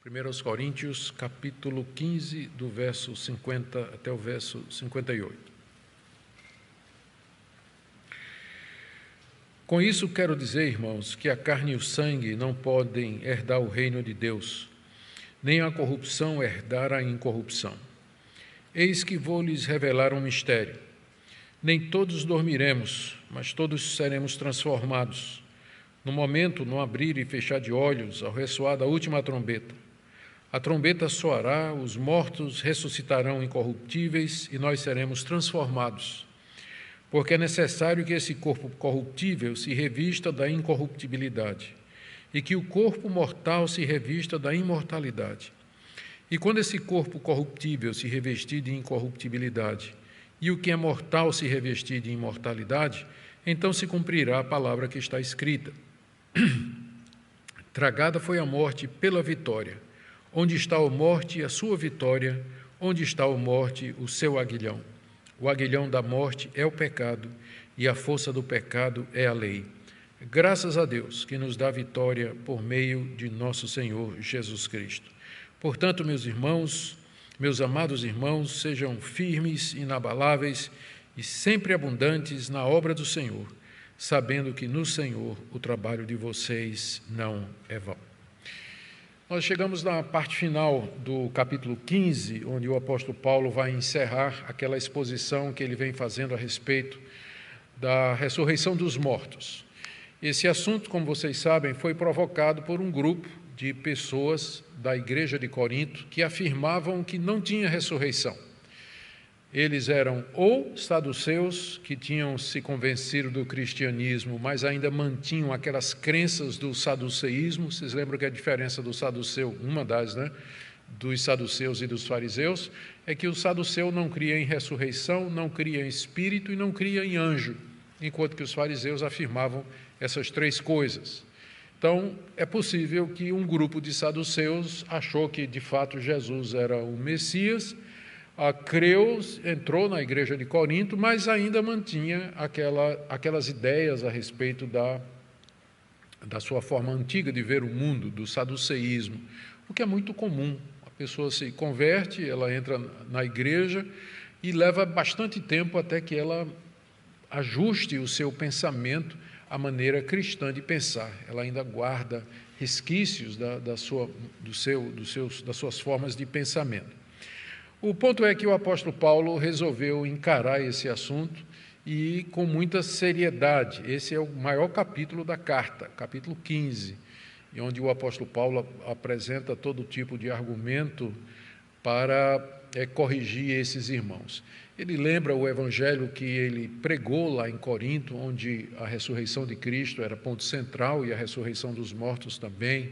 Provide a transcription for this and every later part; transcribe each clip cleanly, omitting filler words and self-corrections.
1 Coríntios, capítulo 15, do verso 50 até o verso 58. Com isso quero dizer, irmãos, que a carne e o sangue não podem herdar o reino de Deus, nem a corrupção herdar a incorrupção. Eis que vou lhes revelar um mistério. Nem todos dormiremos, mas todos seremos transformados. No momento, no abrir e fechar de olhos, ao ressoar da última trombeta. A trombeta soará, os mortos ressuscitarão incorruptíveis e nós seremos transformados. Porque é necessário que esse corpo corruptível se revista da incorruptibilidade e que o corpo mortal se revista da imortalidade. E quando esse corpo corruptível se revestir de incorruptibilidade e o que é mortal se revestir de imortalidade, então se cumprirá a palavra que está escrita. Tragada foi a morte pela vitória. Onde está a morte, a sua vitória? Onde está a morte, o seu aguilhão? O aguilhão da morte é o pecado, e a força do pecado é a lei. Graças a Deus, que nos dá vitória por meio de nosso Senhor Jesus Cristo. Portanto, meus irmãos, meus amados irmãos, sejam firmes, inabaláveis e sempre abundantes na obra do Senhor, sabendo que no Senhor o trabalho de vocês não é vão. Nós chegamos na parte final do capítulo 15, onde o apóstolo Paulo vai encerrar aquela exposição que ele vem fazendo a respeito da ressurreição dos mortos. Esse assunto, como vocês sabem, foi provocado por um grupo de pessoas da igreja de Corinto que afirmavam que não tinha ressurreição. Eles eram ou saduceus, que tinham se convencido do cristianismo, mas ainda mantinham aquelas crenças do saduceísmo. Vocês lembram que a diferença do saduceu, uma das, dos saduceus e dos fariseus, é que o saduceu não cria em ressurreição, não cria em espírito e não cria em anjo, enquanto que os fariseus afirmavam essas três coisas. Então, é possível que um grupo de saduceus achou que, de fato, Jesus era o Messias, creu, entrou na igreja de Corinto, mas ainda mantinha aquelas ideias a respeito da sua forma antiga de ver o mundo, do saduceísmo, o que é muito comum. A pessoa se converte, ela entra na igreja e leva bastante tempo até que ela ajuste o seu pensamento à maneira cristã de pensar. Ela ainda guarda resquícios das suas formas de pensamento. O ponto é que o apóstolo Paulo resolveu encarar esse assunto e com muita seriedade. Esse é o maior capítulo da carta, capítulo 15, onde o apóstolo Paulo apresenta todo tipo de argumento para corrigir esses irmãos. Ele lembra o evangelho que ele pregou lá em Corinto, onde a ressurreição de Cristo era ponto central e a ressurreição dos mortos também.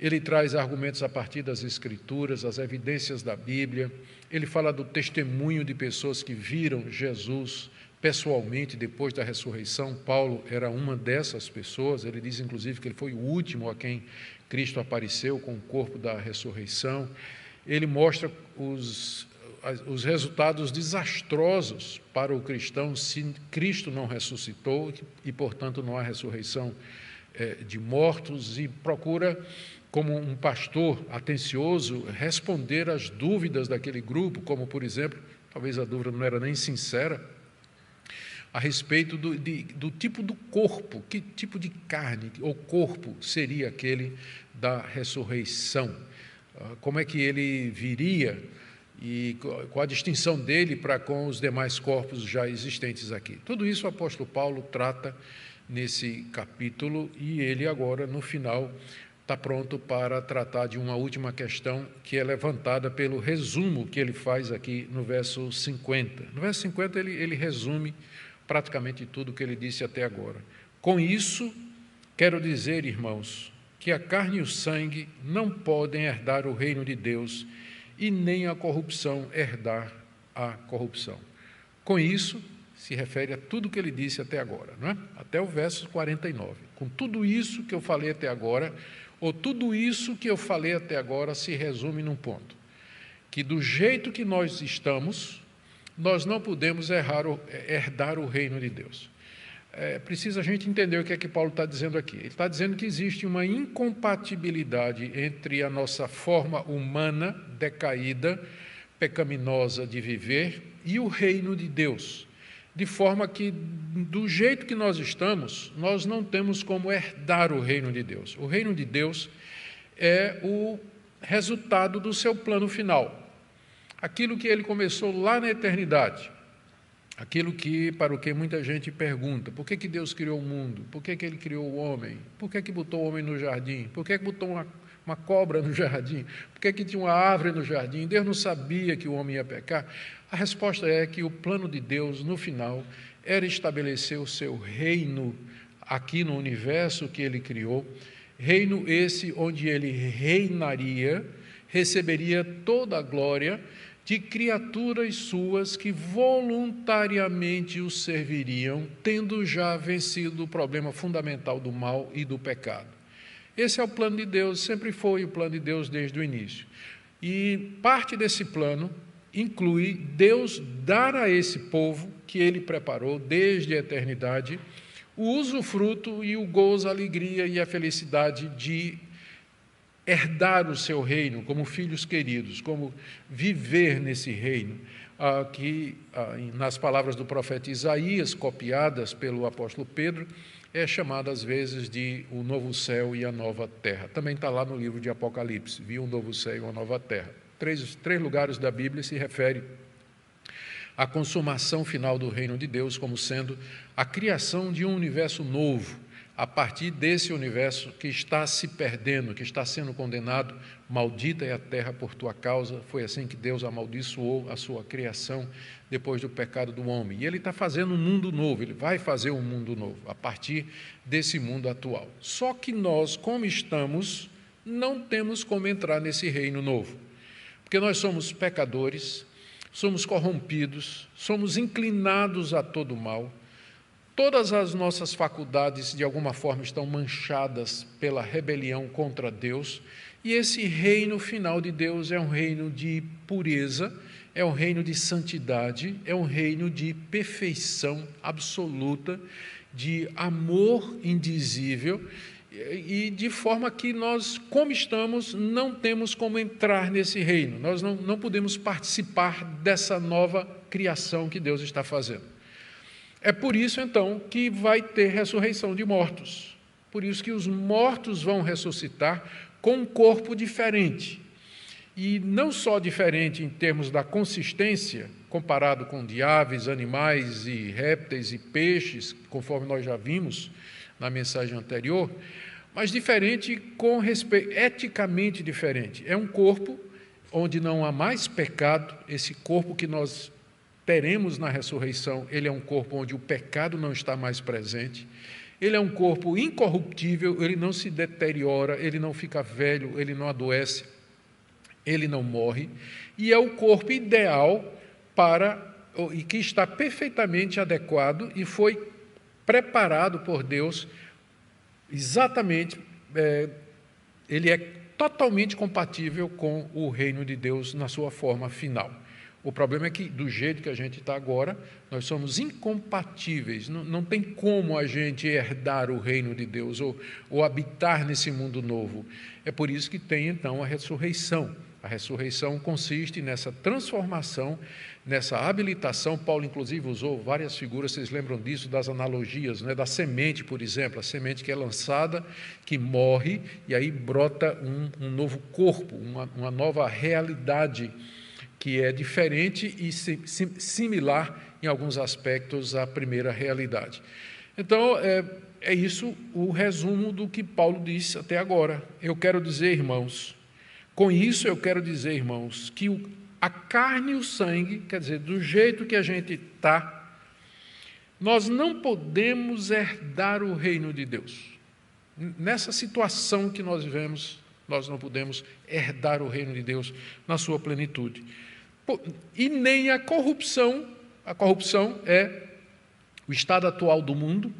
Ele traz argumentos a partir das Escrituras, as evidências da Bíblia. Ele fala do testemunho de pessoas que viram Jesus pessoalmente depois da ressurreição. Paulo era uma dessas pessoas. Ele diz, inclusive, que ele foi o último a quem Cristo apareceu com o corpo da ressurreição. Ele mostra os resultados desastrosos para o cristão se Cristo não ressuscitou e, portanto, não há ressurreição de mortos, e procura, como um pastor atencioso, responder às dúvidas daquele grupo, como, por exemplo, talvez a dúvida não era nem sincera, a respeito do tipo do corpo, que tipo de carne ou corpo seria aquele da ressurreição, como é que ele viria e qual a distinção dele para com os demais corpos já existentes aqui. Tudo isso o apóstolo Paulo trata nesse capítulo e ele agora, no final, está pronto para tratar de uma última questão que é levantada pelo resumo que ele faz aqui no verso 50. No verso 50 ele resume praticamente tudo o que ele disse até agora. Com isso, quero dizer, irmãos, que a carne e o sangue não podem herdar o reino de Deus e nem a corrupção herdar a corrupção. Com isso, se refere a tudo o que ele disse até agora, não é? Até o verso 49. Com tudo isso que eu falei até agora, ou tudo isso que eu falei até agora se resume num ponto, que do jeito que nós estamos, nós não podemos herdar o reino de Deus. precisa a gente entender o que é que Paulo está dizendo aqui. Ele está dizendo que existe uma incompatibilidade entre a nossa forma humana, decaída, pecaminosa de viver, e o reino de Deus. De forma que, do jeito que nós estamos, nós não temos como herdar o reino de Deus. O reino de Deus é o resultado do seu plano final. Aquilo que ele começou lá na eternidade. Aquilo para o que muita gente pergunta: por que Deus criou o mundo? Por que Ele criou o homem? Por que botou o homem no jardim? Por que botou uma cobra no jardim? Por que tinha uma árvore no jardim? Deus não sabia que o homem ia pecar? A resposta é que o plano de Deus, no final, era estabelecer o seu reino aqui no universo que Ele criou, reino esse onde Ele reinaria, receberia toda a glória de criaturas suas que voluntariamente o serviriam, tendo já vencido o problema fundamental do mal e do pecado. Esse é o plano de Deus, sempre foi o plano de Deus desde o início. E parte desse plano inclui Deus dar a esse povo que Ele preparou desde a eternidade o usufruto e o gozo, a alegria e a felicidade de herdar o seu reino como filhos queridos, como viver nesse reino, que, nas palavras do profeta Isaías, copiadas pelo apóstolo Pedro, é chamado às vezes de o novo céu e a nova terra. Também está lá no livro de Apocalipse, viu um novo céu e uma nova terra. Três lugares da Bíblia se referem à consumação final do reino de Deus como sendo a criação de um universo novo, a partir desse universo que está se perdendo, que está sendo condenado. Maldita é a terra por tua causa. Foi assim que Deus amaldiçoou a sua criação depois do pecado do homem. E Ele está fazendo um mundo novo, Ele vai fazer um mundo novo a partir desse mundo atual. Só que nós, como estamos, não temos como entrar nesse reino novo, porque nós somos pecadores, somos corrompidos, somos inclinados a todo mal. Todas as nossas faculdades, de alguma forma, estão manchadas pela rebelião contra Deus, e esse reino final de Deus é um reino de pureza, é um reino de santidade, é um reino de perfeição absoluta, de amor indizível, e de forma que nós, como estamos, não temos como entrar nesse reino, nós não podemos participar dessa nova criação que Deus está fazendo. É por isso, então, que vai ter ressurreição de mortos. Por isso que os mortos vão ressuscitar com um corpo diferente. E não só diferente em termos da consistência, comparado com de aves, animais e répteis e peixes, conforme nós já vimos na mensagem anterior, mas diferente com respeito, eticamente diferente. É um corpo onde não há mais pecado, esse corpo que nós teremos na ressurreição, ele é um corpo onde o pecado não está mais presente, ele é um corpo incorruptível, ele não se deteriora, ele não fica velho, ele não adoece, ele não morre, e é o corpo ideal e que está perfeitamente adequado e foi preparado por Deus exatamente, ele é totalmente compatível com o reino de Deus na sua forma final. O problema é que, do jeito que a gente está agora, nós somos incompatíveis, não tem como a gente herdar o reino de Deus ou habitar nesse mundo novo. É por isso que tem, então, a ressurreição. A ressurreição consiste nessa transformação, nessa habilitação. Paulo, inclusive, usou várias figuras, vocês lembram disso, das analogias, né? Da semente, por exemplo, a semente que é lançada, que morre, e aí brota um novo corpo, uma nova realidade, que é diferente e similar em alguns aspectos à primeira realidade. Então, é isso o resumo do que Paulo disse até agora. Eu quero dizer, irmãos, com isso eu quero dizer, irmãos, que a carne e o sangue, quer dizer, do jeito que a gente está, nós não podemos herdar o reino de Deus. Nessa situação que nós vivemos, nós não podemos herdar o reino de Deus na sua plenitude. E nem a corrupção é o estado atual do mundo,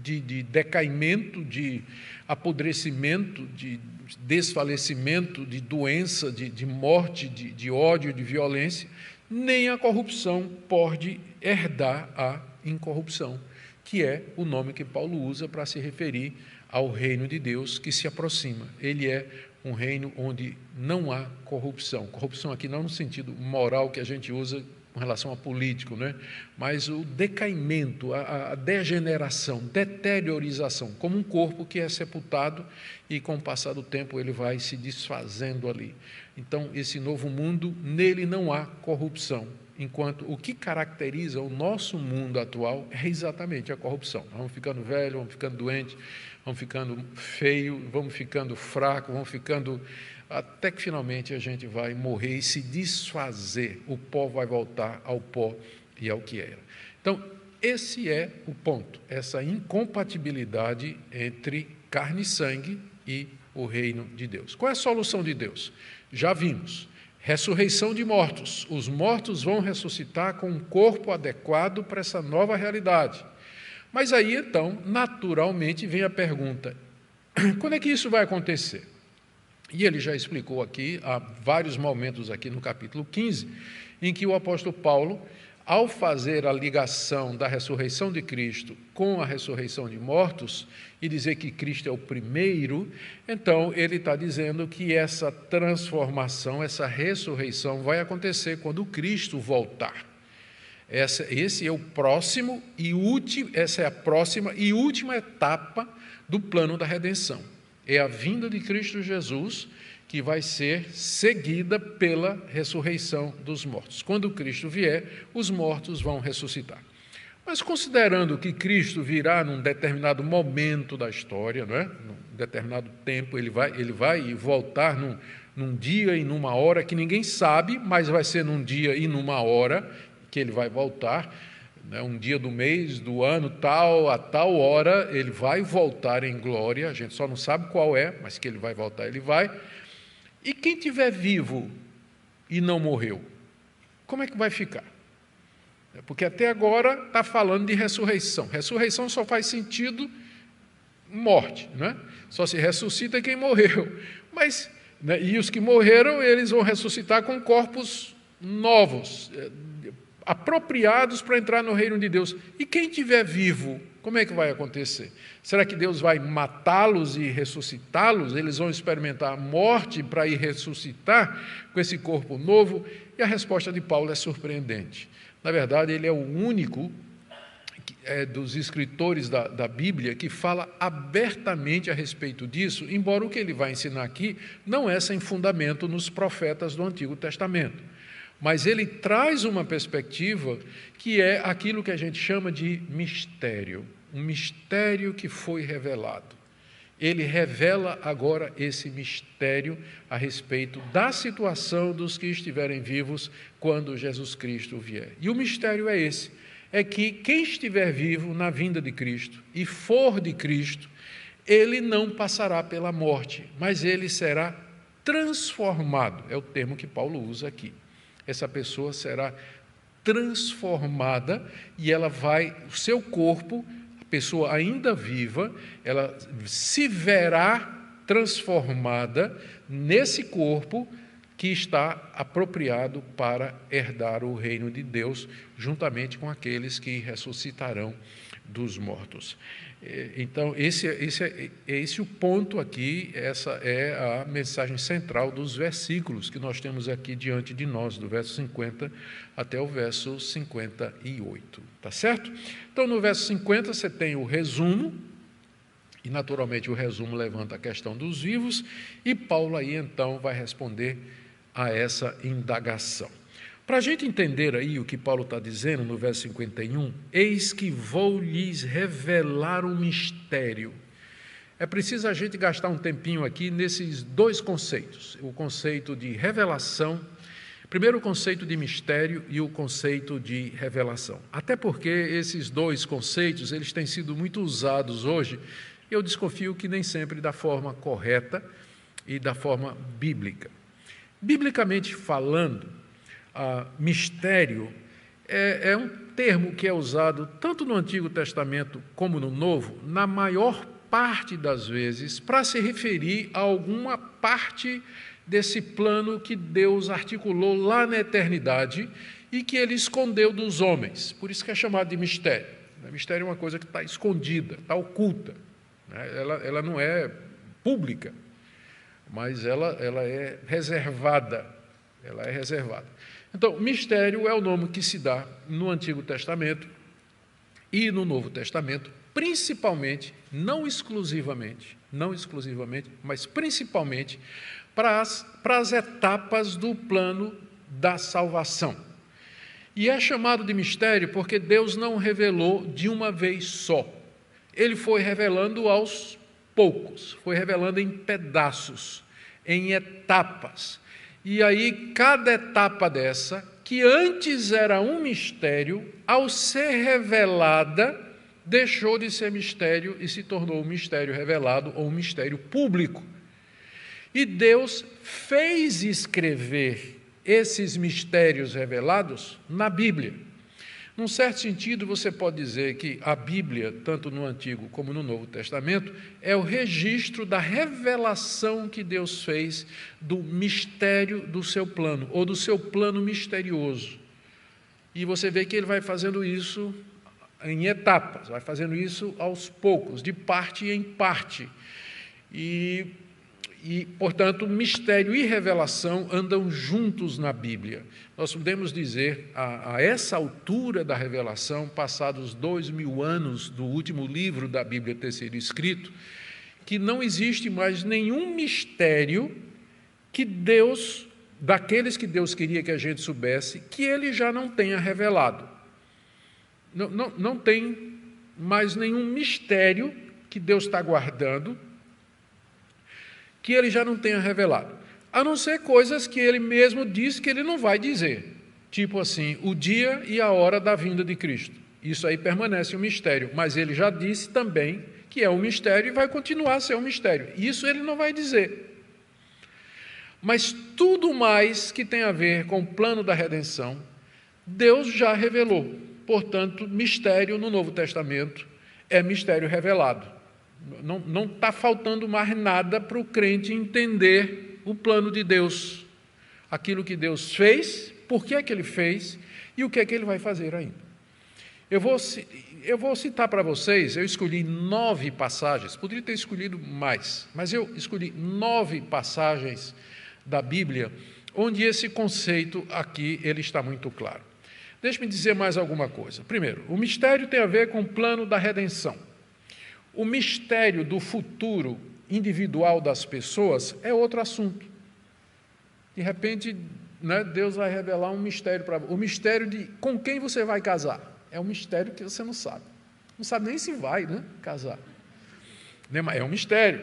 de decaimento, de apodrecimento, de desfalecimento, de doença, de morte, de ódio, de violência, nem a corrupção pode herdar a incorrupção. que é o nome que Paulo usa para se referir ao reino de Deus que se aproxima. Ele é um reino onde não há corrupção. Corrupção aqui não no sentido moral que a gente usa com relação a político, né? Mas o decaimento, a degeneração, deteriorização, como um corpo que é sepultado e com o passar do tempo ele vai se desfazendo ali. Então, esse novo mundo, nele não há corrupção, enquanto o que caracteriza o nosso mundo atual é exatamente a corrupção. Vamos ficando velhos, vamos ficando doentes, vamos ficando feios, vamos ficando fracos, vamos ficando... até que finalmente a gente vai morrer e se desfazer, o pó vai voltar ao pó e ao que era. Então, esse é o ponto, essa incompatibilidade entre carne e sangue e o reino de Deus. Qual é a solução de Deus? Já vimos, ressurreição de mortos. Os mortos vão ressuscitar com um corpo adequado para essa nova realidade. Mas aí, então, naturalmente, vem a pergunta, quando é que isso vai acontecer? E ele já explicou aqui, há vários momentos aqui no capítulo 15, em que o apóstolo Paulo, ao fazer a ligação da ressurreição de Cristo com a ressurreição de mortos, e dizer que Cristo é o primeiro, então ele está dizendo que essa transformação, essa ressurreição vai acontecer quando Cristo voltar. Esse é o próximo e último, essa é a próxima e última etapa do plano da redenção. É a vinda de Cristo Jesus que vai ser seguida pela ressurreição dos mortos. Quando Cristo vier, os mortos vão ressuscitar. Mas considerando que Cristo virá num determinado momento da história, não é? Num determinado tempo, ele vai voltar num dia e numa hora que ninguém sabe, mas vai ser num dia e numa hora que ele vai voltar, né? Um dia do mês, do ano, a tal hora, ele vai voltar em glória, a gente só não sabe qual é, mas que ele vai voltar, ele vai. E quem estiver vivo e não morreu, como é que vai ficar? Porque até agora está falando de ressurreição. Ressurreição só faz sentido morte, né? Só se ressuscita quem morreu. Mas, né, e os que morreram, eles vão ressuscitar com corpos novos, apropriados para entrar no reino de Deus. E quem estiver vivo, como é que vai acontecer? Será que Deus vai matá-los e ressuscitá-los? Eles vão experimentar a morte para ir ressuscitar com esse corpo novo? E a resposta de Paulo é surpreendente. Na verdade, ele é o único dos escritores da Bíblia que fala abertamente a respeito disso, embora o que ele vai ensinar aqui não é sem fundamento nos profetas do Antigo Testamento. Mas ele traz uma perspectiva que é aquilo que a gente chama de mistério, um mistério que foi revelado. Ele revela agora esse mistério a respeito da situação dos que estiverem vivos quando Jesus Cristo vier. E o mistério é esse, é que quem estiver vivo na vinda de Cristo e for de Cristo, ele não passará pela morte, mas ele será transformado, é o termo que Paulo usa aqui. Essa pessoa será transformada e ela vai, o seu corpo, a pessoa ainda viva, ela se verá transformada nesse corpo que está apropriado para herdar o reino de Deus, juntamente com aqueles que ressuscitarão dos mortos. Então, esse é o ponto aqui, essa é a mensagem central dos versículos que nós temos aqui diante de nós, do verso 50 até o verso 58, tá certo? Então, no verso 50 você tem o resumo, e naturalmente o resumo levanta a questão dos vivos, e Paulo aí então vai responder a essa indagação. Para a gente entender aí o que Paulo está dizendo no verso 51, eis que vou lhes revelar um mistério. É preciso a gente gastar um tempinho aqui nesses dois conceitos, o conceito de revelação, primeiro o conceito de mistério e o conceito de revelação. Até porque esses dois conceitos, eles têm sido muito usados hoje, e eu desconfio que nem sempre da forma correta e da forma bíblica. Biblicamente falando, mistério é um termo que é usado tanto no Antigo Testamento como no Novo, na maior parte das vezes, para se referir a alguma parte desse plano que Deus articulou lá na eternidade e que ele escondeu dos homens, por isso que é chamado de mistério. Mistério é uma coisa que está escondida, está oculta. Ela não é pública, mas ela é reservada. Ela é reservada. Então, mistério é o nome que se dá no Antigo Testamento e no Novo Testamento, principalmente, não exclusivamente, mas principalmente para as etapas do plano da salvação. E é chamado de mistério porque Deus não revelou de uma vez só. Ele foi revelando aos poucos, foi revelando em pedaços, em etapas. E aí, cada etapa dessa, que antes era um mistério, ao ser revelada, deixou de ser mistério e se tornou um mistério revelado ou um mistério público. E Deus fez escrever esses mistérios revelados na Bíblia. Num certo sentido, você pode dizer que a Bíblia, tanto no Antigo como no Novo Testamento, é o registro da revelação que Deus fez do mistério do seu plano, ou do seu plano misterioso. E você vê que ele vai fazendo isso em etapas, vai fazendo isso aos poucos, de parte em parte. E, portanto, mistério e revelação andam juntos na Bíblia. Nós podemos dizer, a essa altura da revelação, passados 2000 anos do último livro da Bíblia ter sido escrito, que não existe mais nenhum mistério que Deus, daqueles que Deus queria que a gente soubesse, que Ele já não tenha revelado. Não tem mais nenhum mistério que Deus está guardando, que Ele já não tenha revelado, a não ser coisas que Ele mesmo disse que Ele não vai dizer, tipo assim, o dia e a hora da vinda de Cristo. Isso aí permanece um mistério, mas Ele já disse também que é um mistério e vai continuar a ser um mistério. Isso Ele não vai dizer. Mas tudo mais que tem a ver com o plano da redenção, Deus já revelou. Portanto, mistério no Novo Testamento é mistério revelado. Não está faltando mais nada para o crente entender o plano de Deus, aquilo que Deus fez, por que é que Ele fez e o que é que Ele vai fazer ainda. Eu vou citar para vocês, eu escolhi 9 passagens, poderia ter escolhido mais, mas eu escolhi 9 passagens da Bíblia, onde esse conceito aqui ele está muito claro. Deixe-me dizer mais alguma coisa. Primeiro, o mistério tem a ver com o plano da redenção. O mistério do futuro individual das pessoas é outro assunto. De repente, Deus vai revelar um mistério para você. O mistério de com quem você vai casar. É um mistério que você não sabe. Não sabe nem se vai casar. É um mistério.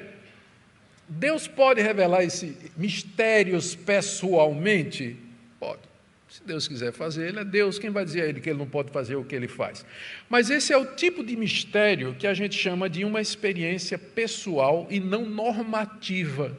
Deus pode revelar esses mistérios pessoalmente? Pode. Se Deus quiser fazer, Ele é Deus, quem vai dizer a Ele que Ele não pode fazer o que Ele faz? Mas esse é o tipo de mistério que a gente chama de uma experiência pessoal e não normativa.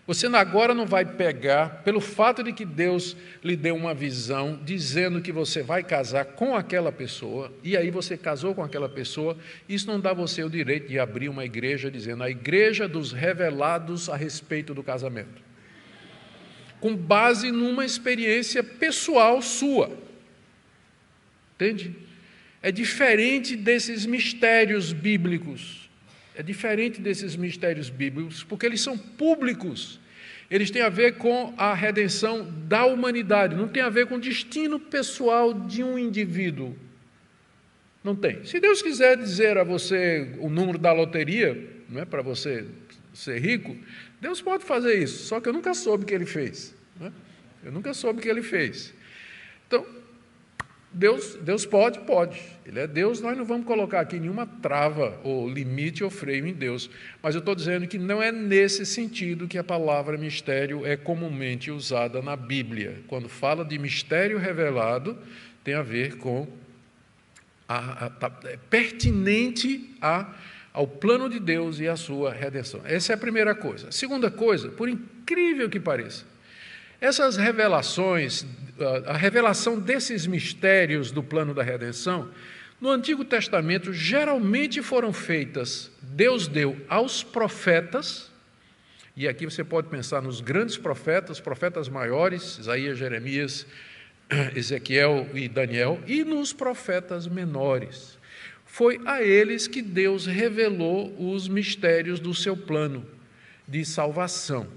Você agora não vai pegar, pelo fato de que Deus lhe deu uma visão, dizendo que você vai casar com aquela pessoa, e aí você casou com aquela pessoa, isso não dá a você o direito de abrir uma igreja dizendo a igreja dos revelados a respeito do casamento, com base numa experiência pessoal sua. Entende? É diferente desses mistérios bíblicos. É diferente desses mistérios bíblicos, porque eles são públicos. Eles têm a ver com a redenção da humanidade, não tem a ver com o destino pessoal de um indivíduo. Não tem. Se Deus quiser dizer a você o número da loteria, não é para você ser rico, Deus pode fazer isso, só que eu nunca soube o que Ele fez. Eu nunca soube o que Ele fez. Então, Deus pode. Ele é Deus, nós não vamos colocar aqui nenhuma trava, ou limite, ou freio em Deus. Mas eu estou dizendo que não é nesse sentido que a palavra mistério é comumente usada na Bíblia. Quando fala de mistério revelado, tem a ver com pertinente ao plano de Deus e à sua redenção. Essa é a primeira coisa. A segunda coisa, por incrível que pareça, essas revelações, a revelação desses mistérios do plano da redenção, no Antigo Testamento, geralmente foram feitas, Deus deu aos profetas, e aqui você pode pensar nos grandes profetas, os profetas maiores, Isaías, Jeremias, Ezequiel e Daniel, e nos profetas menores. Foi a eles que Deus revelou os mistérios do seu plano de salvação.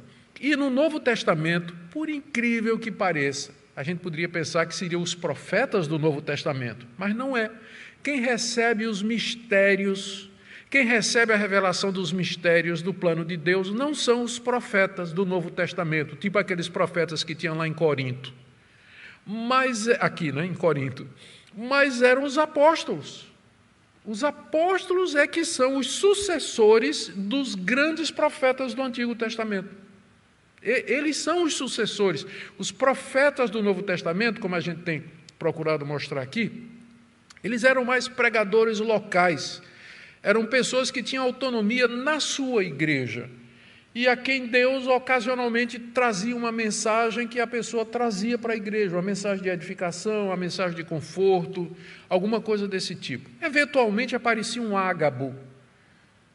E no Novo Testamento, por incrível que pareça, a gente poderia pensar que seriam os profetas do Novo Testamento, mas não é. Quem recebe os mistérios, quem recebe a revelação dos mistérios do plano de Deus, não são os profetas do Novo Testamento, tipo aqueles profetas que tinham lá em Corinto, mas aqui, né, em Corinto, mas eram os apóstolos. Os apóstolos é que são os sucessores dos grandes profetas do Antigo Testamento. Eles são os sucessores. Os profetas do Novo Testamento, como a gente tem procurado mostrar aqui, eles eram mais pregadores locais. Eram pessoas que tinham autonomia na sua igreja e a quem Deus ocasionalmente trazia uma mensagem que a pessoa trazia para a igreja, uma mensagem de edificação, uma mensagem de conforto, alguma coisa desse tipo. Eventualmente aparecia um Ágabo,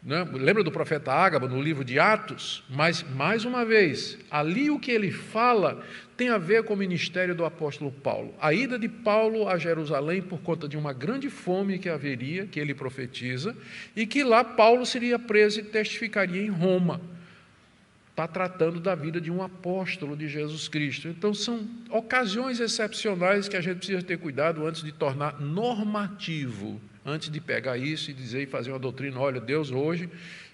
né? Lembra do profeta Ágabo no livro de Atos? Mas, mais uma vez, ali o que ele fala tem a ver com o ministério do apóstolo Paulo. A ida de Paulo a Jerusalém por conta de uma grande fome que haveria, que ele profetiza, e que lá Paulo seria preso e testificaria em Roma. Está tratando da vida de um apóstolo de Jesus Cristo. Então, são ocasiões excepcionais que a gente precisa ter cuidado antes de tornar normativo, antes de pegar isso e dizer e fazer uma doutrina, olha, Deus hoje,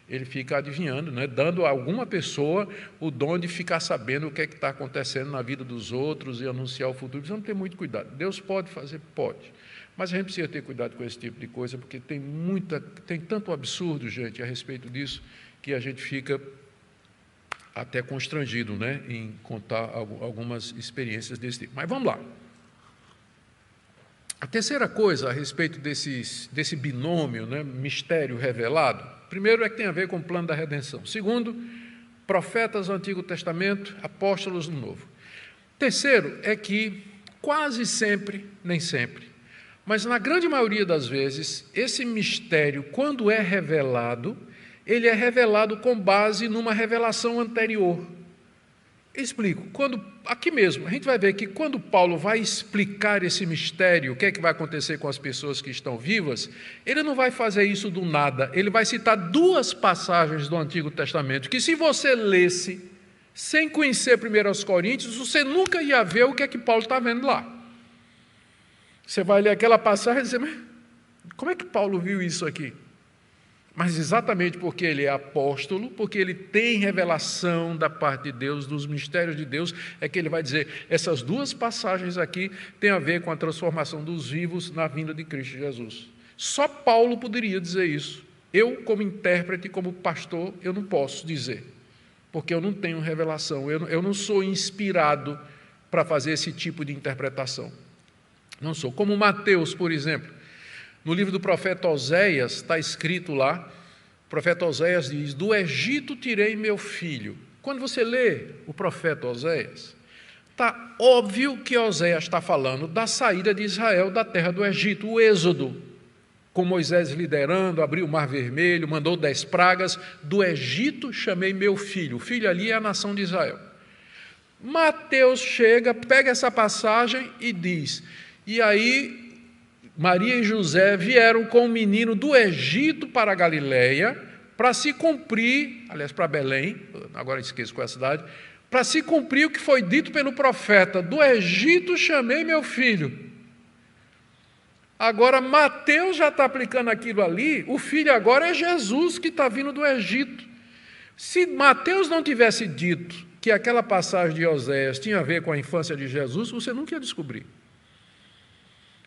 ele fica adivinhando, né, dando a alguma pessoa o dom de ficar sabendo o que é que está acontecendo na vida dos outros e anunciar o futuro. Precisamos ter muito cuidado. Deus pode fazer? Pode. Mas a gente precisa ter cuidado com esse tipo de coisa, porque tem tanto absurdo, gente, a respeito disso, que a gente fica até constrangido, né, em contar algumas experiências desse tipo. Mas vamos lá. A terceira coisa a respeito desse binômio, né, mistério revelado, primeiro é que tem a ver com o plano da redenção. Segundo, profetas do Antigo Testamento, apóstolos do Novo. Terceiro é que quase sempre, nem sempre, mas na grande maioria das vezes, esse mistério, quando é revelado, ele é revelado com base numa revelação anterior. Explico. Aqui mesmo, a gente vai ver que quando Paulo vai explicar esse mistério, o que é que vai acontecer com as pessoas que estão vivas, ele não vai fazer isso do nada. Ele vai citar duas passagens do Antigo Testamento, que se você lesse, sem conhecer 1 Coríntios, você nunca ia ver o que é que Paulo está vendo lá. Você vai ler aquela passagem e dizer, mas como é que Paulo viu isso aqui? Mas exatamente porque ele é apóstolo, porque ele tem revelação da parte de Deus, dos mistérios de Deus, é que ele vai dizer, essas duas passagens aqui têm a ver com a transformação dos vivos na vinda de Cristo Jesus. Só Paulo poderia dizer isso. Eu, como intérprete, como pastor, eu não posso dizer, porque eu não tenho revelação, eu não sou inspirado para fazer esse tipo de interpretação. Não sou. Como Mateus, por exemplo. No livro do profeta Oséias, está escrito lá, o profeta Oséias diz, do Egito tirei meu filho. Quando você lê o profeta Oséias, está óbvio que Oséias está falando da saída de Israel da terra do Egito, o êxodo, com Moisés liderando, abriu o Mar Vermelho, mandou 10 pragas, do Egito chamei meu filho. O filho ali é a nação de Israel. Mateus chega, pega essa passagem e diz, e aí Maria e José vieram com o menino do Egito para a Galileia, para se cumprir, aliás, para Belém, agora esqueço qual é a cidade, para se cumprir o que foi dito pelo profeta, do Egito chamei meu filho. Agora, Mateus já está aplicando aquilo ali, o filho agora é Jesus que está vindo do Egito. Se Mateus não tivesse dito que aquela passagem de Oséias tinha a ver com a infância de Jesus, você nunca ia descobrir.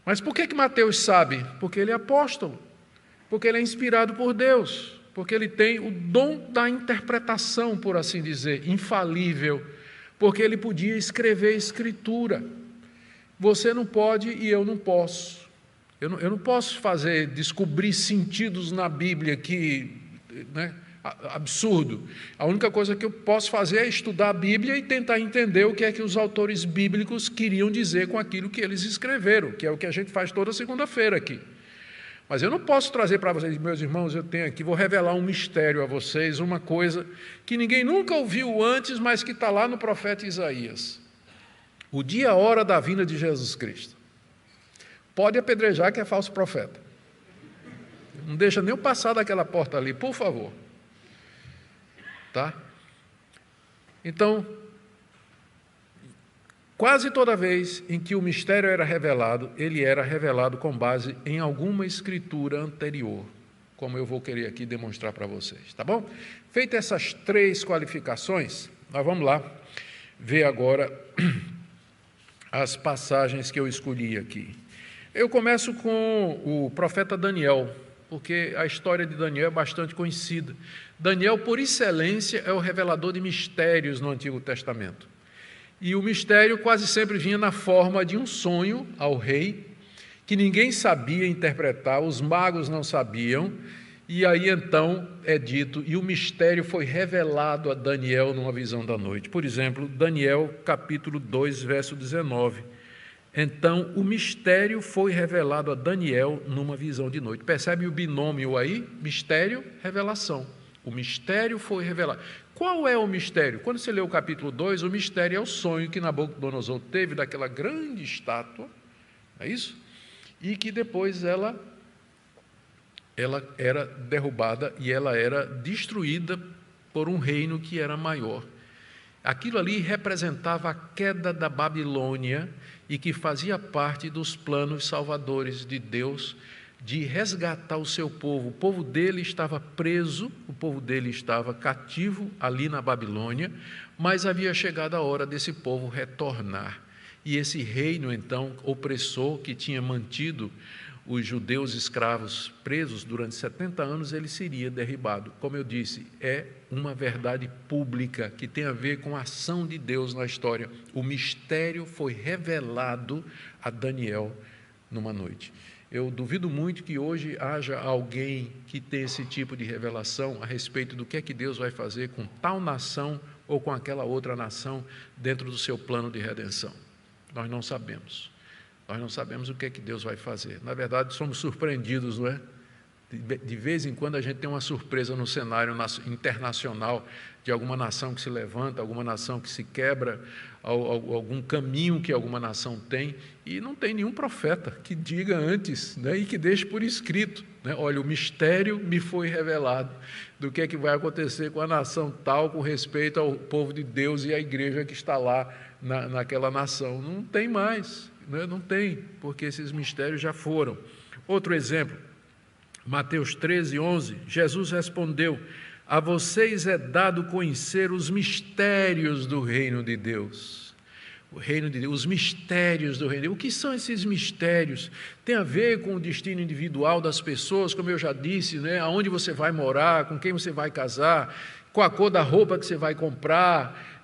Mas por que Mateus sabe? Porque ele é apóstolo, porque ele é inspirado por Deus, porque ele tem o dom da interpretação, por assim dizer, infalível, porque ele podia escrever escritura. Você não pode e eu não posso. Eu não posso descobrir sentidos na Bíblia que, né, absurdo. A única coisa que eu posso fazer é estudar a Bíblia e tentar entender o que é que os autores bíblicos queriam dizer com aquilo que eles escreveram, que é o que a gente faz toda segunda-feira aqui. Mas eu não posso trazer para vocês, meus irmãos, eu tenho aqui, vou revelar um mistério a vocês, uma coisa que ninguém nunca ouviu antes, mas que está lá no profeta Isaías. O dia e a hora da vinda de Jesus Cristo. Pode apedrejar que é falso profeta. Não deixa nem eu passar daquela porta ali, por favor. Tá? Então, quase toda vez em que o mistério era revelado, ele era revelado com base em alguma escritura anterior, como eu vou querer aqui demonstrar para vocês, tá bom? Feitas essas 3 qualificações, nós vamos lá ver agora as passagens que eu escolhi aqui. Eu começo com o profeta Daniel, porque a história de Daniel é bastante conhecida. Daniel, por excelência, é o revelador de mistérios no Antigo Testamento. E o mistério quase sempre vinha na forma de um sonho ao rei, que ninguém sabia interpretar, os magos não sabiam, e aí então é dito, e o mistério foi revelado a Daniel numa visão da noite. Por exemplo, Daniel capítulo 2, verso 19. Então, o mistério foi revelado a Daniel numa visão de noite. Percebe o binômio aí? Mistério, revelação. O mistério foi revelado. Qual é o mistério? Quando você lê o capítulo 2, o mistério é o sonho que Nabucodonosor teve daquela grande estátua, é isso? E que depois ela era derrubada e ela era destruída por um reino que era maior. Aquilo ali representava a queda da Babilônia e que fazia parte dos planos salvadores de Deus de resgatar o seu povo. O povo dele estava preso, o povo dele estava cativo ali na Babilônia, mas havia chegado a hora desse povo retornar. E esse reino, então, opressor, que tinha mantido os judeus escravos presos durante 70 anos, ele seria derribado. Como eu disse, é uma verdade pública que tem a ver com a ação de Deus na história. O mistério foi revelado a Daniel numa noite. Eu duvido muito que hoje haja alguém que tenha esse tipo de revelação a respeito do que é que Deus vai fazer com tal nação ou com aquela outra nação dentro do seu plano de redenção. Nós não sabemos. Nós não sabemos o que é que Deus vai fazer. Na verdade, somos surpreendidos, não é? De vez em quando a gente tem uma surpresa no cenário internacional de alguma nação que se levanta, alguma nação que se quebra, algum caminho que alguma nação tem, e não tem nenhum profeta que diga antes, né, e que deixe por escrito, né, olha, o mistério me foi revelado do que é que vai acontecer com a nação tal, com respeito ao povo de Deus e à igreja que está lá naquela nação. Não tem mais. Não tem, porque esses mistérios já foram. Outro exemplo, Mateus 13, 11, Jesus respondeu, a vocês é dado conhecer os mistérios do reino de Deus. O reino de Deus, os mistérios do reino de Deus. O que são esses mistérios? Tem a ver com o destino individual das pessoas, como eu já disse, né? Aonde você vai morar, com quem você vai casar, com a cor da roupa que você vai comprar.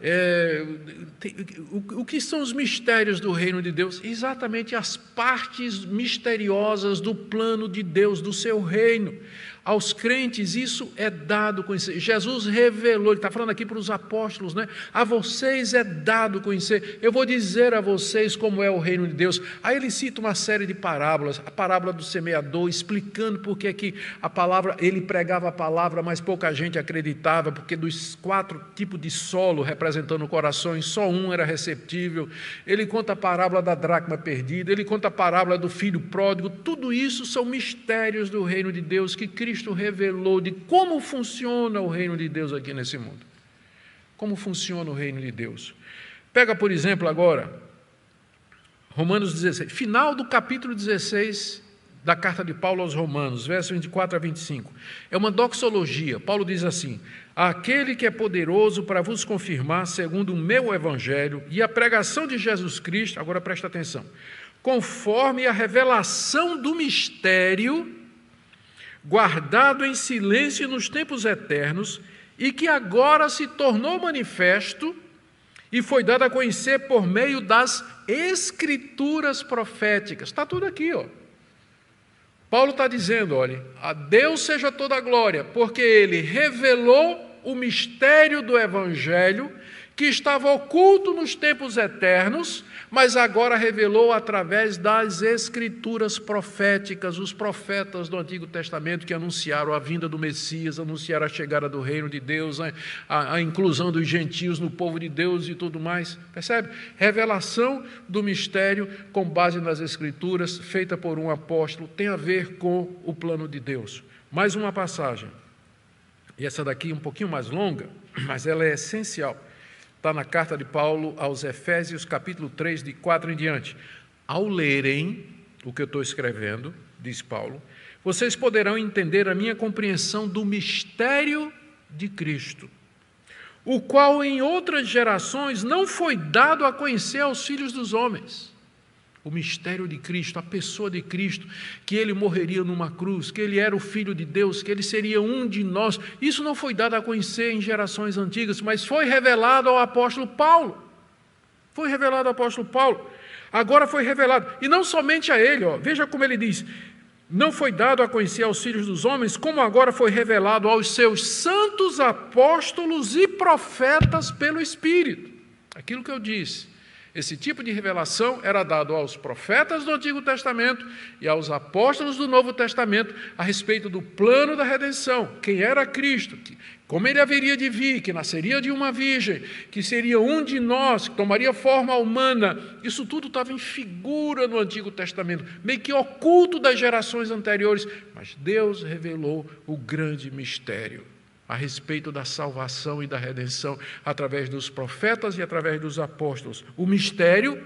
O que são os mistérios do reino de Deus? Exatamente as partes misteriosas do plano de Deus, do seu reino. Aos crentes isso é dado conhecer. Jesus revelou, ele está falando aqui para os apóstolos, né? A vocês é dado conhecer. Eu vou dizer a vocês como é o reino de Deus. Aí ele cita uma série de parábolas, a parábola do semeador, explicando por que a palavra, ele pregava a palavra, mas pouca gente acreditava, porque dos 4 tipos de solo representando corações, só um era receptível. Ele conta a parábola da dracma perdida, ele conta a parábola do filho pródigo. Tudo isso são mistérios do reino de Deus que Cristo revelou de como funciona o reino de Deus aqui nesse mundo. Como funciona o reino de Deus. Pega, por exemplo, agora, Romanos 16, final do capítulo 16 da carta de Paulo aos Romanos, versos 24 a 25. É uma doxologia. Paulo diz assim, aquele que é poderoso para vos confirmar, segundo o meu evangelho e a pregação de Jesus Cristo, agora presta atenção, conforme a revelação do mistério guardado em silêncio nos tempos eternos, e que agora se tornou manifesto e foi dado a conhecer por meio das escrituras proféticas. Está tudo aqui, ó. Paulo está dizendo, olha, a Deus seja toda a glória, porque Ele revelou o mistério do Evangelho que estava oculto nos tempos eternos, mas agora revelou através das Escrituras proféticas, os profetas do Antigo Testamento que anunciaram a vinda do Messias, anunciaram a chegada do reino de Deus, a inclusão dos gentios no povo de Deus e tudo mais. Percebe? Revelação do mistério com base nas Escrituras, feita por um apóstolo, tem a ver com o plano de Deus. Mais uma passagem, e essa daqui um pouquinho mais longa, mas ela é essencial. Está na carta de Paulo aos Efésios, capítulo 3, de 4 em diante. Ao lerem o que eu estou escrevendo, diz Paulo, vocês poderão entender a minha compreensão do mistério de Cristo, o qual em outras gerações não foi dado a conhecer aos filhos dos homens. O mistério de Cristo, a pessoa de Cristo, que ele morreria numa cruz, que ele era o Filho de Deus, que ele seria um de nós. Isso não foi dado a conhecer em gerações antigas, mas foi revelado ao apóstolo Paulo. Foi revelado ao apóstolo Paulo. Agora foi revelado. E não somente a ele, veja como ele diz, não foi dado a conhecer aos filhos dos homens, como agora foi revelado aos seus santos apóstolos e profetas pelo Espírito. Aquilo que eu disse. Esse tipo de revelação era dado aos profetas do Antigo Testamento e aos apóstolos do Novo Testamento a respeito do plano da redenção, quem era Cristo, como ele haveria de vir, que nasceria de uma virgem, que seria um de nós, que tomaria forma humana. Isso tudo estava em figura no Antigo Testamento, meio que oculto das gerações anteriores, mas Deus revelou o grande mistério a respeito da salvação e da redenção através dos profetas e através dos apóstolos. O mistério,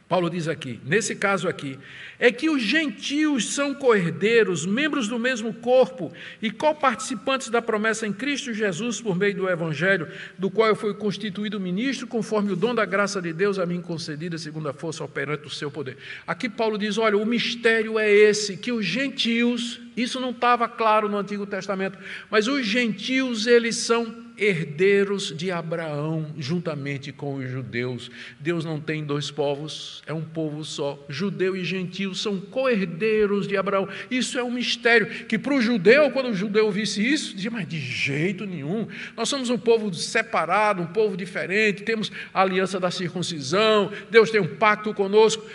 Paulo diz aqui, nesse caso aqui, é que os gentios são co-herdeiros, membros do mesmo corpo e co-participantes da promessa em Cristo Jesus por meio do Evangelho, do qual eu fui constituído ministro, conforme o dom da graça de Deus a mim concedida, segundo a força operante do seu poder. Aqui Paulo diz, olha, o mistério é esse, que os gentios, isso não estava claro no Antigo Testamento, mas os gentios, eles são herdeiros de Abraão, juntamente com os judeus. Deus não tem dois povos, é um povo só. Judeu e gentio são co-herdeiros de Abraão. Isso é um mistério, que para o judeu, quando o judeu visse isso, dizia, mas de jeito nenhum, nós somos um povo separado, um povo diferente, temos a aliança da circuncisão, Deus tem um pacto conosco.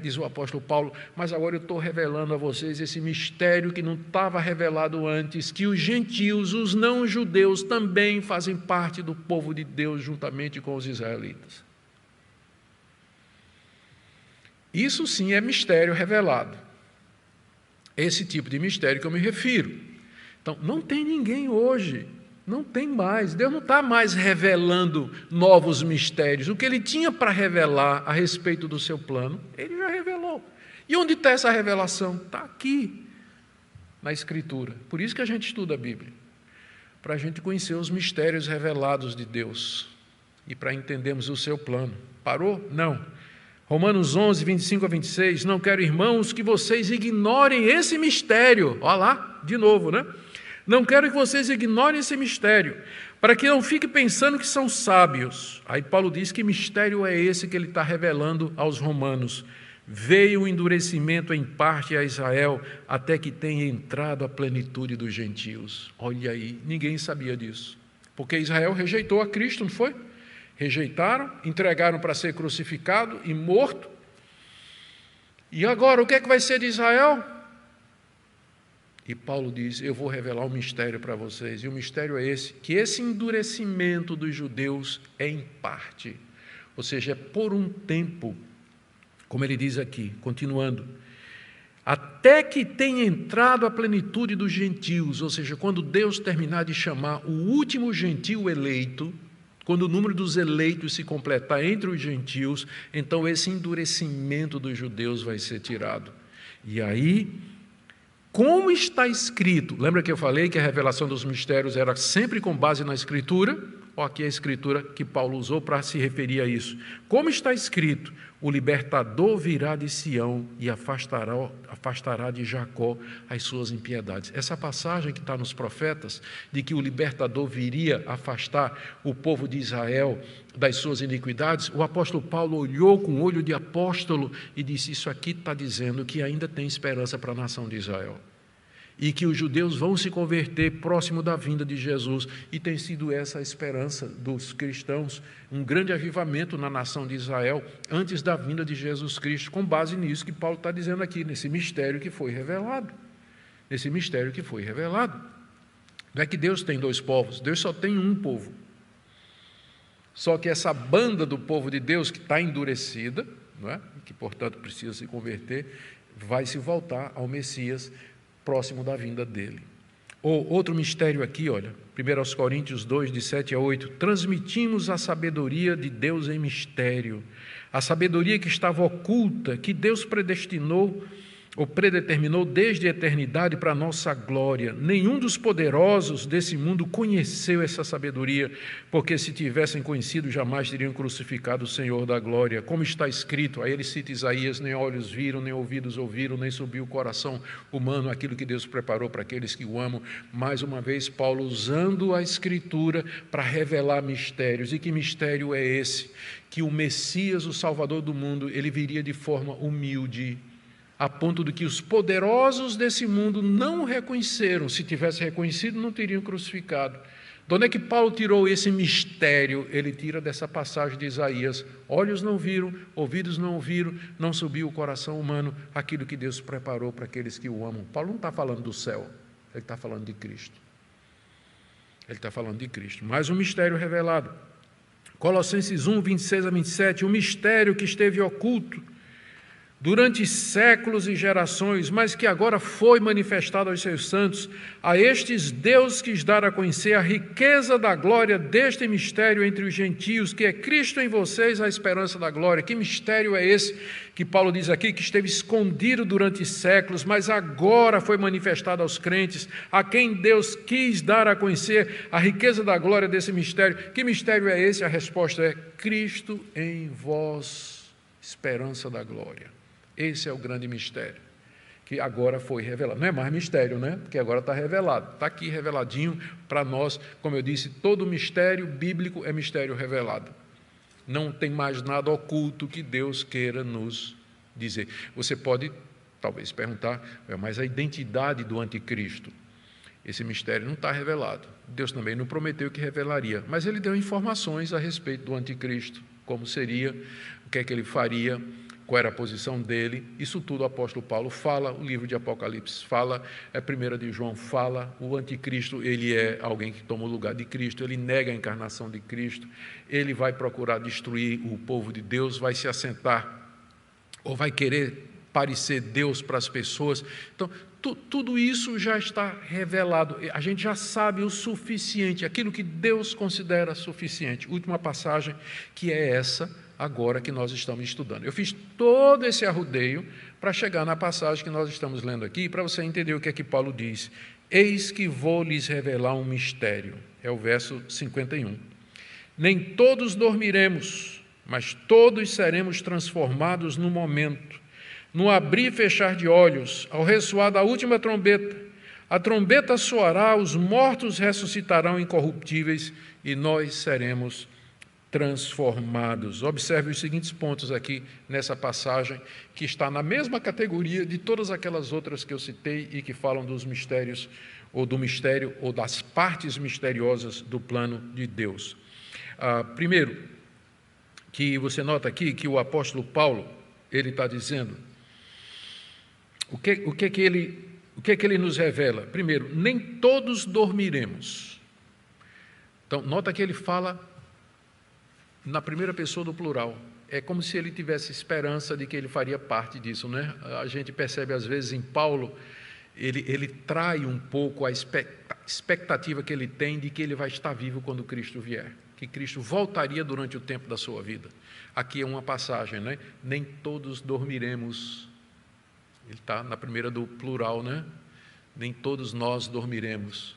Diz o apóstolo Paulo, mas agora eu estou revelando a vocês esse mistério que não estava revelado antes, que os gentios, os não-judeus também fazem parte do povo de Deus juntamente com os israelitas. Isso sim é mistério revelado. Esse tipo de mistério que eu me refiro. Então, não tem ninguém hoje, não tem mais. Deus não está mais revelando novos mistérios. O que ele tinha para revelar a respeito do seu plano, ele já revelou. E onde está essa revelação? Está aqui, na Escritura. Por isso que a gente estuda a Bíblia. Para a gente conhecer os mistérios revelados de Deus e para entendermos o seu plano. Parou? Não. Romanos 11, 25 a 26, não quero, irmãos, que vocês ignorem esse mistério. Olha lá, de novo, né? Não quero que vocês ignorem esse mistério, para que não fiquem pensando que são sábios. Aí Paulo diz que mistério é esse que ele está revelando aos romanos. Veio o endurecimento em parte a Israel, até que tenha entrado a plenitude dos gentios. Olha aí, ninguém sabia disso. Porque Israel rejeitou a Cristo, não foi? Rejeitaram, entregaram para ser crucificado e morto. E agora, o que é que vai ser de Israel? E Paulo diz, eu vou revelar um mistério para vocês. E o mistério é esse, que esse endurecimento dos judeus é em parte. Ou seja, é por um tempo. Como ele diz aqui, continuando, até que tenha entrado a plenitude dos gentios, ou seja, quando Deus terminar de chamar o último gentio eleito, quando o número dos eleitos se completar entre os gentios, então esse endurecimento dos judeus vai ser tirado. E aí, como está escrito, lembra que eu falei que a revelação dos mistérios era sempre com base na Escritura? Aqui é a Escritura que Paulo usou para se referir a isso. Como está escrito, o libertador virá de Sião e afastará de Jacó as suas impiedades. Essa passagem que está nos profetas, de que o libertador viria afastar o povo de Israel das suas iniquidades, o apóstolo Paulo olhou com olho de apóstolo e disse, isso aqui está dizendo que ainda tem esperança para a nação de Israel. e que os judeus vão se converter próximo da vinda de Jesus, e tem sido essa a esperança dos cristãos, um grande avivamento na nação de Israel antes da vinda de Jesus Cristo, com base nisso que Paulo está dizendo aqui, nesse mistério que foi revelado. Nesse mistério que foi revelado. Não é que Deus tem dois povos, Deus só tem um povo. Só que essa banda do povo de Deus que está endurecida, não é? Que portanto precisa se converter, vai se voltar ao Messias próximo da vinda dele. Outro mistério aqui, olha, 1 Coríntios 2, de 7 a 8, transmitimos a sabedoria de Deus em mistério, a sabedoria que estava oculta, que Deus predestinou ou predeterminou desde a eternidade para a nossa glória. Nenhum dos poderosos desse mundo conheceu essa sabedoria, porque se tivessem conhecido, jamais teriam crucificado o Senhor da glória. Como está escrito, aí ele cita Isaías, nem olhos viram, nem ouvidos ouviram, nem subiu o coração humano aquilo que Deus preparou para aqueles que o amam. Mais uma vez, Paulo usando a Escritura para revelar mistérios. E que mistério é esse? Que o Messias, o Salvador do mundo, ele viria de forma humilde, a ponto de que os poderosos desse mundo não o reconheceram. Se tivesse reconhecido, não teriam crucificado. De onde é que Paulo tirou esse mistério? Ele tira dessa passagem de Isaías: olhos não viram, ouvidos não ouviram, não subiu o coração humano aquilo que Deus preparou para aqueles que o amam. Paulo não está falando do céu, ele está falando de Cristo. Ele está falando de Cristo. Mais um mistério revelado. Colossenses 1, 26 a 27, o mistério que esteve oculto durante séculos e gerações, mas que agora foi manifestado aos seus santos. A estes Deus quis dar a conhecer a riqueza da glória deste mistério entre os gentios, que é Cristo em vocês, a esperança da glória. Que mistério é esse que Paulo diz aqui, que esteve escondido durante séculos, mas agora foi manifestado aos crentes, a quem Deus quis dar a conhecer a riqueza da glória desse mistério? Que mistério é esse? A resposta é Cristo em vós, esperança da glória. Esse é o grande mistério, que agora foi revelado. Não é mais mistério, né? Porque agora está revelado. Está aqui reveladinho para nós. Como eu disse, todo mistério bíblico é mistério revelado. Não tem mais nada oculto que Deus queira nos dizer. Você pode, talvez, perguntar, mas a identidade do anticristo? Esse mistério não está revelado. Deus também não prometeu que revelaria, mas ele deu informações a respeito do anticristo, como seria, o que é que ele faria, qual era a posição dele. Isso tudo o apóstolo Paulo fala, o livro de Apocalipse fala, 1 de João fala. O anticristo, ele é alguém que toma o lugar de Cristo, ele nega a encarnação de Cristo, ele vai procurar destruir o povo de Deus, vai se assentar, ou vai querer parecer Deus para as pessoas. Então, tudo isso já está revelado, a gente já sabe o suficiente, aquilo que Deus considera suficiente. Última passagem, que é essa, agora que nós estamos estudando. Eu fiz todo esse arrudeio para chegar na passagem que nós estamos lendo aqui, para você entender o que é que Paulo diz. Eis que vou lhes revelar um mistério. É o verso 51. Nem todos dormiremos, mas todos seremos transformados no momento, no abrir e fechar de olhos, ao ressoar da última trombeta. A trombeta soará, os mortos ressuscitarão incorruptíveis e nós seremos transformados. Observe os seguintes pontos aqui nessa passagem, que está na mesma categoria de todas aquelas outras que eu citei e que falam dos mistérios, ou do mistério, ou das partes misteriosas do plano de Deus. Primeiro, que você nota aqui que o apóstolo Paulo, ele está dizendo, o que é que ele nos revela? Primeiro, nem todos dormiremos. Então, nota que ele fala na primeira pessoa do plural. É como se ele tivesse esperança de que ele faria parte disso, né? A gente percebe às vezes em Paulo, ele trai um pouco a expectativa que ele tem de que ele vai estar vivo quando Cristo vier, que Cristo voltaria durante o tempo da sua vida. Aqui é uma passagem, né? Nem todos dormiremos. Ele está na primeira do plural, né? Nem todos nós dormiremos.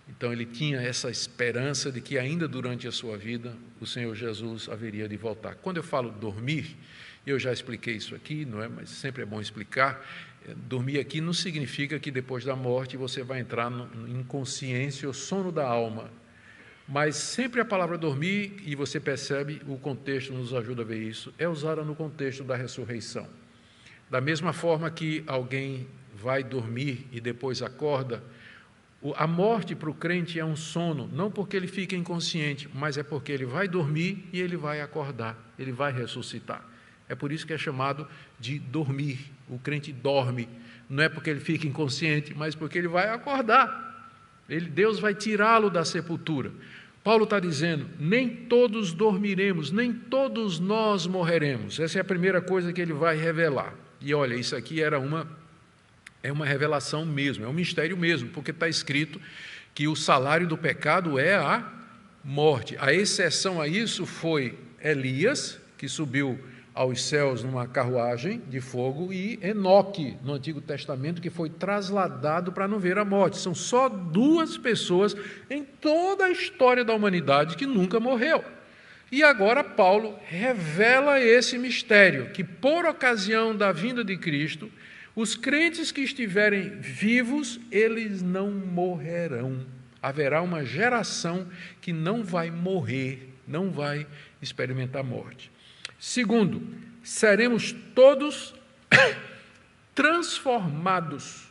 Então, ele tinha essa esperança de que ainda durante a sua vida, o Senhor Jesus haveria de voltar. Quando eu falo dormir, eu já expliquei isso aqui, não é? Mas sempre é bom explicar. Dormir aqui não significa que depois da morte você vai entrar em inconsciência ou sono da alma. Mas sempre a palavra dormir, e você percebe, o contexto nos ajuda a ver isso, é usada no contexto da ressurreição. Da mesma forma que alguém vai dormir e depois acorda. A morte para o crente é um sono, não porque ele fica inconsciente, mas é porque ele vai dormir e ele vai acordar, ele vai ressuscitar. É por isso que é chamado de dormir. O crente dorme, não é porque ele fica inconsciente, mas porque ele vai acordar. Deus vai tirá-lo da sepultura. Paulo está dizendo, nem todos dormiremos, nem todos nós morreremos. Essa é a primeira coisa que ele vai revelar. E olha, isso aqui é uma revelação mesmo, é um mistério mesmo, porque está escrito que o salário do pecado é a morte. A exceção a isso foi Elias, que subiu aos céus numa carruagem de fogo, e Enoque, no Antigo Testamento, que foi trasladado para não ver a morte. São só 2 pessoas em toda a história da humanidade que nunca morreu. E agora Paulo revela esse mistério, que por ocasião da vinda de Cristo, os crentes que estiverem vivos, eles não morrerão. Haverá uma geração que não vai morrer, não vai experimentar morte. Segundo, seremos todos transformados.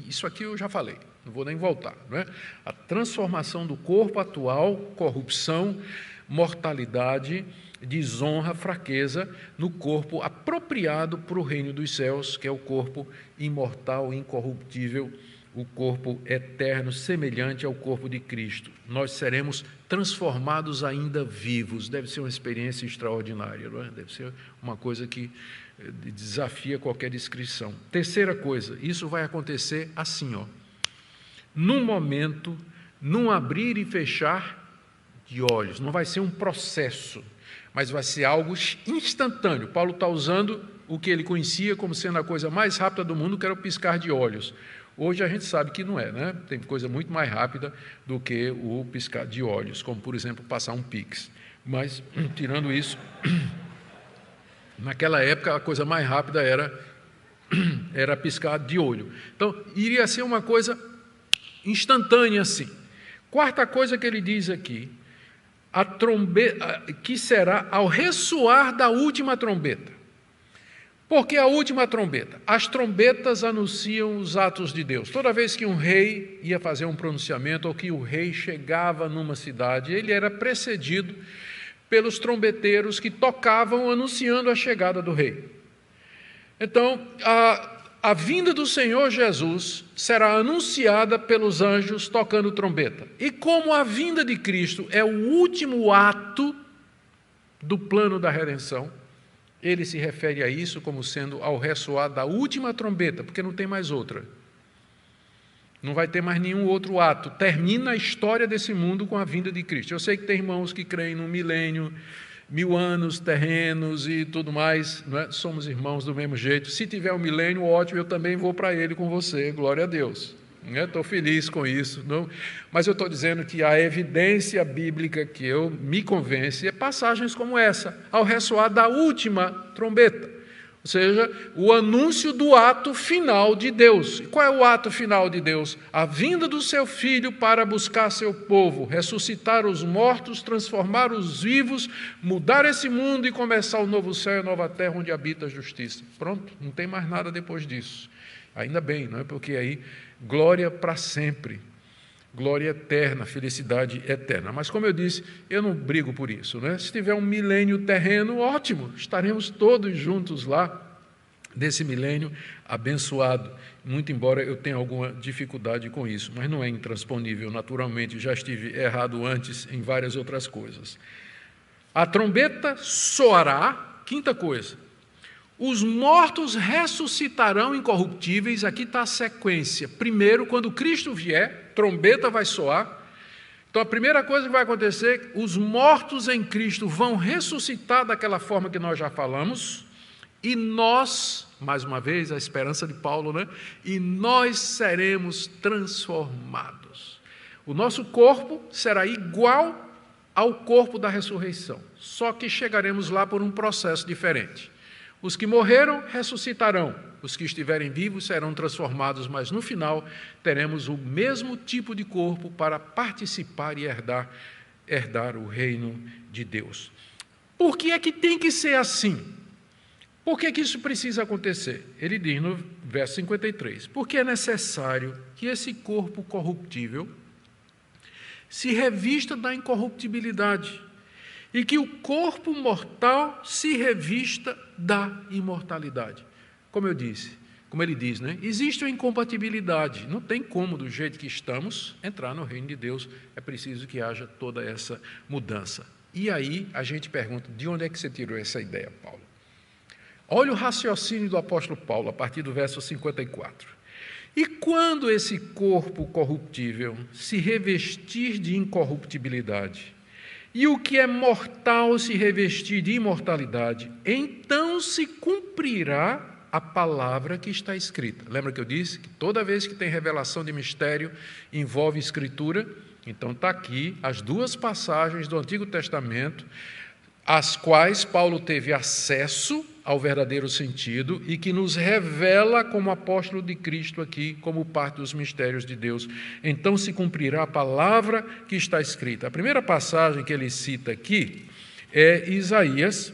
Isso aqui eu já falei, não vou nem voltar, não é? A transformação do corpo atual, corrupção, mortalidade, desonra, fraqueza, no corpo apropriado para o reino dos céus, que é o corpo imortal, incorruptível, o corpo eterno, semelhante ao corpo de Cristo. Nós seremos transformados ainda vivos. Deve ser uma experiência extraordinária, não é? Deve ser uma coisa que desafia qualquer descrição. Terceira coisa, isso vai acontecer assim, num momento, num abrir e fechar de olhos. Não vai ser um processo, mas vai ser algo instantâneo. Paulo está usando o que ele conhecia como sendo a coisa mais rápida do mundo, que era o piscar de olhos. Hoje a gente sabe que não é, né? Tem coisa muito mais rápida do que o piscar de olhos, como, por exemplo, passar um Pix. Mas, tirando isso, naquela época a coisa mais rápida era piscar de olho. Então, iria ser uma coisa instantânea assim. Quarta coisa que ele diz aqui, a trombeta, que será ao ressoar da última trombeta. Por que a última trombeta? As trombetas anunciam os atos de Deus. Toda vez que um rei ia fazer um pronunciamento, ou que o rei chegava numa cidade, ele era precedido pelos trombeteiros que tocavam anunciando a chegada do rei. Então, a vinda do Senhor Jesus será anunciada pelos anjos tocando trombeta. E como a vinda de Cristo é o último ato do plano da redenção, ele se refere a isso como sendo ao ressoar da última trombeta, porque não tem mais outra. Não vai ter mais nenhum outro ato. Termina a história desse mundo com a vinda de Cristo. Eu sei que tem irmãos que creem no milênio, 1000 anos terrenos e tudo mais, não é? Somos irmãos do mesmo jeito. Se tiver um milênio, ótimo, eu também vou para ele com você, glória a Deus. Estou feliz com isso, não? Mas eu estou dizendo que a evidência bíblica que eu me convence é passagens como essa, ao ressoar da última trombeta, ou seja, o anúncio do ato final de Deus. E qual é o ato final de Deus? A vinda do seu Filho para buscar seu povo, ressuscitar os mortos, transformar os vivos, mudar esse mundo e começar o novo céu e a nova terra onde habita a justiça. Pronto, não tem mais nada depois disso. Ainda bem, não é? Porque aí glória para sempre, glória eterna, felicidade eterna. Mas, como eu disse, eu não brigo por isso, né? Se tiver um milênio terreno, ótimo, estaremos todos juntos lá, desse milênio abençoado, muito embora eu tenha alguma dificuldade com isso, mas não é intransponível, naturalmente, já estive errado antes em várias outras coisas. A trombeta soará, quinta coisa, os mortos ressuscitarão incorruptíveis. Aqui está a sequência. Primeiro, quando Cristo vier, trombeta vai soar. Então, a primeira coisa que vai acontecer, os mortos em Cristo vão ressuscitar daquela forma que nós já falamos, e nós, mais uma vez, a esperança de Paulo, né? E nós seremos transformados. O nosso corpo será igual ao corpo da ressurreição, só que chegaremos lá por um processo diferente. Os que morreram ressuscitarão, os que estiverem vivos serão transformados, mas no final teremos o mesmo tipo de corpo para participar e herdar o reino de Deus. Por que é que tem que ser assim? Por que isso precisa acontecer? Ele diz no verso 53, porque é necessário que esse corpo corruptível se revista da incorruptibilidade e que o corpo mortal se revista da imortalidade. Como eu disse, como ele diz, né? Existe uma incompatibilidade, não tem como, do jeito que estamos, entrar no reino de Deus, é preciso que haja toda essa mudança. E aí a gente pergunta, de onde é que você tirou essa ideia, Paulo? Olha o raciocínio do apóstolo Paulo, a partir do verso 54. E quando esse corpo corruptível se revestir de incorruptibilidade, e o que é mortal se revestir de imortalidade, então se cumprirá a palavra que está escrita. Lembra que eu disse que toda vez que tem revelação de mistério, envolve escritura? Então está aqui as duas passagens do Antigo Testamento, às quais Paulo teve acesso ao verdadeiro sentido e que nos revela como apóstolo de Cristo aqui, como parte dos mistérios de Deus. Então se cumprirá a palavra que está escrita. A primeira passagem que ele cita aqui é Isaías,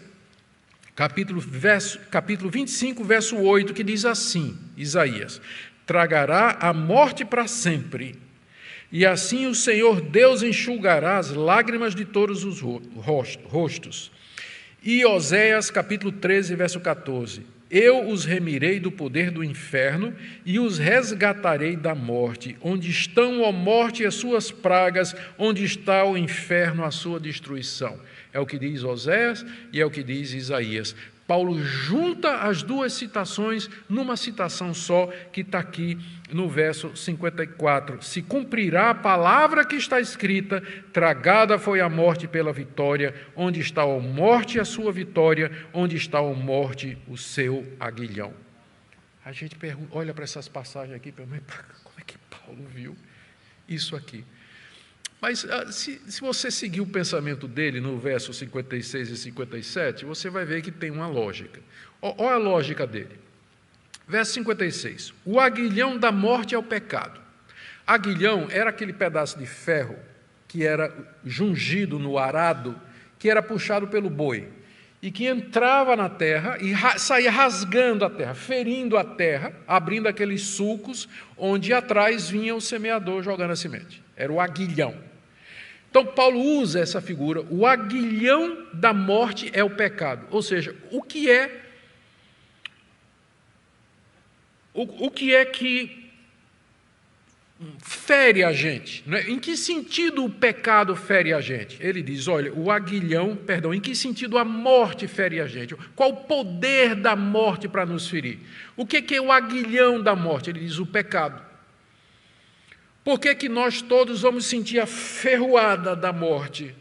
capítulo 25, verso 8, que diz assim, Isaías: tragará a morte para sempre, e assim o Senhor Deus enxugará as lágrimas de todos os rostos. E Oséias, capítulo 13, verso 14: eu os remirei do poder do inferno e os resgatarei da morte. Onde estão, ó morte, as suas pragas? Onde está o inferno, a sua destruição? É o que diz Oséias e é o que diz Isaías. Paulo junta as duas citações numa citação só, que está aqui no verso 54. Se cumprirá a palavra que está escrita, tragada foi a morte pela vitória. Onde está a morte, a sua vitória? Onde está a morte, o seu aguilhão? A gente olha para essas passagens aqui, como é que Paulo viu isso aqui? Mas se você seguir o pensamento dele no verso 56 e 57, você vai ver que tem uma lógica. Olha a lógica dele. Verso 56. O aguilhão da morte é o pecado. Aguilhão era aquele pedaço de ferro que era jungido no arado, que era puxado pelo boi, e que entrava na terra e saía rasgando a terra, ferindo a terra, abrindo aqueles sulcos, onde atrás vinha o semeador jogando a semente. Era o aguilhão. Então, Paulo usa essa figura, o aguilhão da morte é o pecado. Ou seja, o que é que fere a gente? Né? Em que sentido o pecado fere a gente? Ele diz, olha, em que sentido a morte fere a gente? Qual o poder da morte para nos ferir? O que é o aguilhão da morte? Ele diz, o pecado. Por que nós todos vamos sentir a ferroada da morte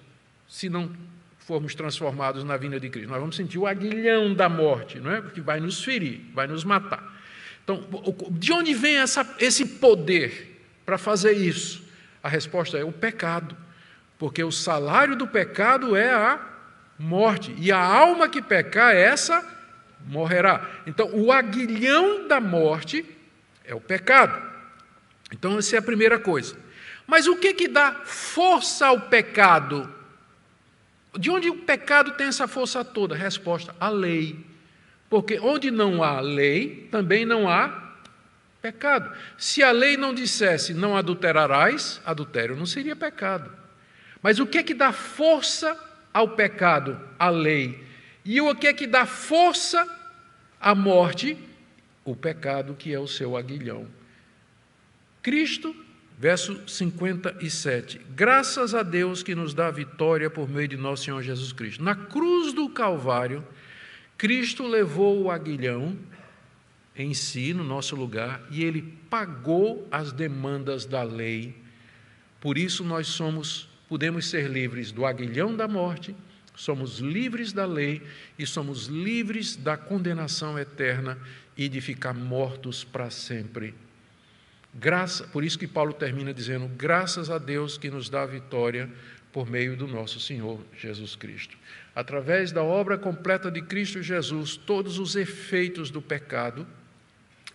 se não formos transformados na vinda de Cristo? Nós vamos sentir o aguilhão da morte, não é? Porque vai nos ferir, vai nos matar. Então, de onde vem esse poder para fazer isso? A resposta é o pecado, porque o salário do pecado é a morte, e a alma que pecar, essa morrerá. Então, o aguilhão da morte é o pecado. Então, essa é a primeira coisa. Mas o que dá força ao pecado? De onde o pecado tem essa força toda? Resposta, a lei. Porque onde não há lei, também não há pecado. Se a lei não dissesse não adulterarás, adultério não seria pecado. Mas o que dá força ao pecado? A lei. E o que dá força à morte? O pecado, que é o seu aguilhão. Cristo, verso 57, graças a Deus que nos dá a vitória por meio de nosso Senhor Jesus Cristo. Na cruz do Calvário, Cristo levou o aguilhão em si, no nosso lugar, e Ele pagou as demandas da lei. Por isso nós podemos ser livres do aguilhão da morte, somos livres da lei e somos livres da condenação eterna e de ficar mortos para sempre. Por isso que Paulo termina dizendo, graças a Deus que nos dá a vitória por meio do nosso Senhor Jesus Cristo. Através da obra completa de Cristo Jesus, todos os efeitos do pecado,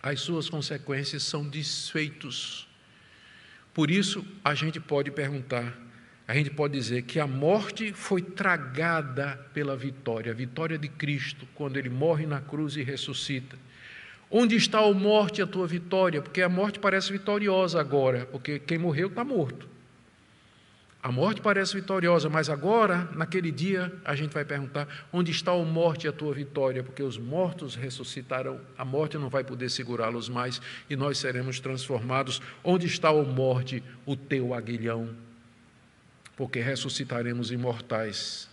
as suas consequências são desfeitos. Por isso, a gente pode perguntar, a gente pode dizer que a morte foi tragada pela vitória, a vitória de Cristo, quando Ele morre na cruz e ressuscita. Onde está, ó morte, a tua vitória? Porque a morte parece vitoriosa agora, porque quem morreu está morto. A morte parece vitoriosa, mas agora, naquele dia, a gente vai perguntar, onde está, ó morte, a tua vitória? Porque os mortos ressuscitarão, a morte não vai poder segurá-los mais, e nós seremos transformados. Onde está, ó morte, o teu aguilhão? Porque ressuscitaremos imortais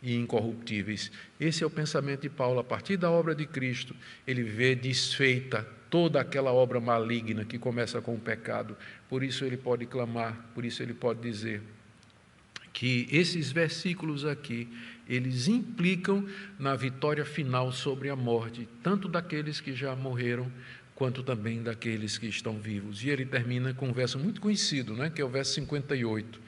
e incorruptíveis. Esse é o pensamento de Paulo. A partir da obra de Cristo, ele vê desfeita toda aquela obra maligna que começa com o pecado. Por isso ele pode clamar, por isso ele pode dizer que esses versículos aqui, eles implicam na vitória final sobre a morte, tanto daqueles que já morreram, quanto também daqueles que estão vivos. E ele termina com um verso muito conhecido, né, que é o verso 58.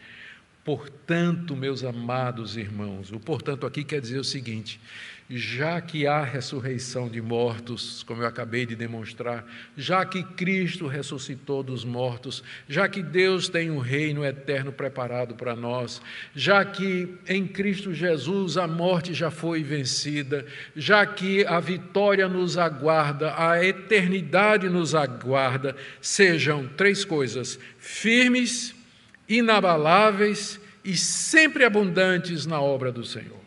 Portanto, meus amados irmãos, o portanto aqui quer dizer o seguinte: já que há ressurreição de mortos, como eu acabei de demonstrar, já que Cristo ressuscitou dos mortos, já que Deus tem um reino eterno preparado para nós, já que em Cristo Jesus a morte já foi vencida, já que a vitória nos aguarda, a eternidade nos aguarda, sejam três coisas: firmes, inabaláveis e sempre abundantes na obra do Senhor.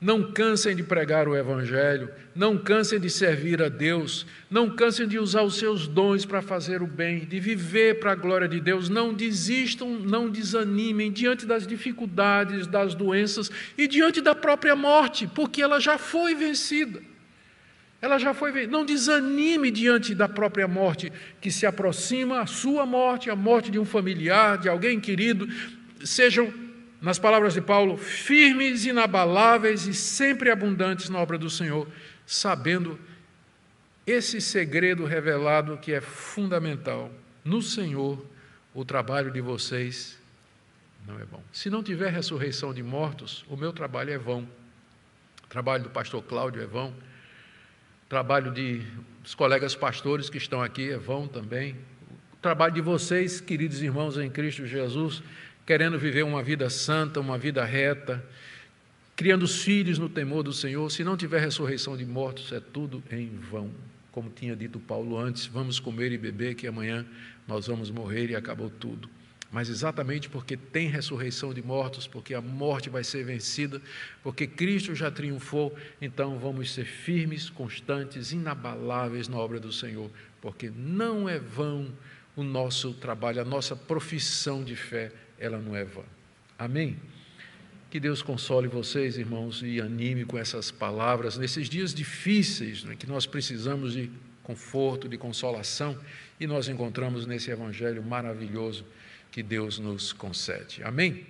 Não cansem de pregar o Evangelho, não cansem de servir a Deus, não cansem de usar os seus dons para fazer o bem, de viver para a glória de Deus. Não desistam, não desanimem diante das dificuldades, das doenças e diante da própria morte, porque ela já foi vencida. Ela já foi vencida. Não desanime diante da própria morte que se aproxima, a sua morte, a morte de um familiar, de alguém querido. Sejam, nas palavras de Paulo, firmes, inabaláveis e sempre abundantes na obra do Senhor, sabendo esse segredo revelado que é fundamental. No Senhor, o trabalho de vocês não é vão. Se não tiver ressurreição de mortos, o meu trabalho é vão. O trabalho do pastor Cláudio é vão. O trabalho dos colegas pastores que estão aqui é vão também. O trabalho de vocês, queridos irmãos em Cristo Jesus, querendo viver uma vida santa, uma vida reta, criando os filhos no temor do Senhor. Se não tiver ressurreição de mortos, é tudo em vão. Como tinha dito Paulo antes, vamos comer e beber, que amanhã nós vamos morrer e acabou tudo. Mas exatamente porque tem ressurreição de mortos, porque a morte vai ser vencida, porque Cristo já triunfou, então vamos ser firmes, constantes, inabaláveis na obra do Senhor, porque não é vão o nosso trabalho, a nossa profissão de fé, ela não é vã. Amém? Que Deus console vocês, irmãos, e anime com essas palavras, nesses dias difíceis, né, que nós precisamos de conforto, de consolação, e nós encontramos nesse Evangelho maravilhoso que Deus nos concede. Amém?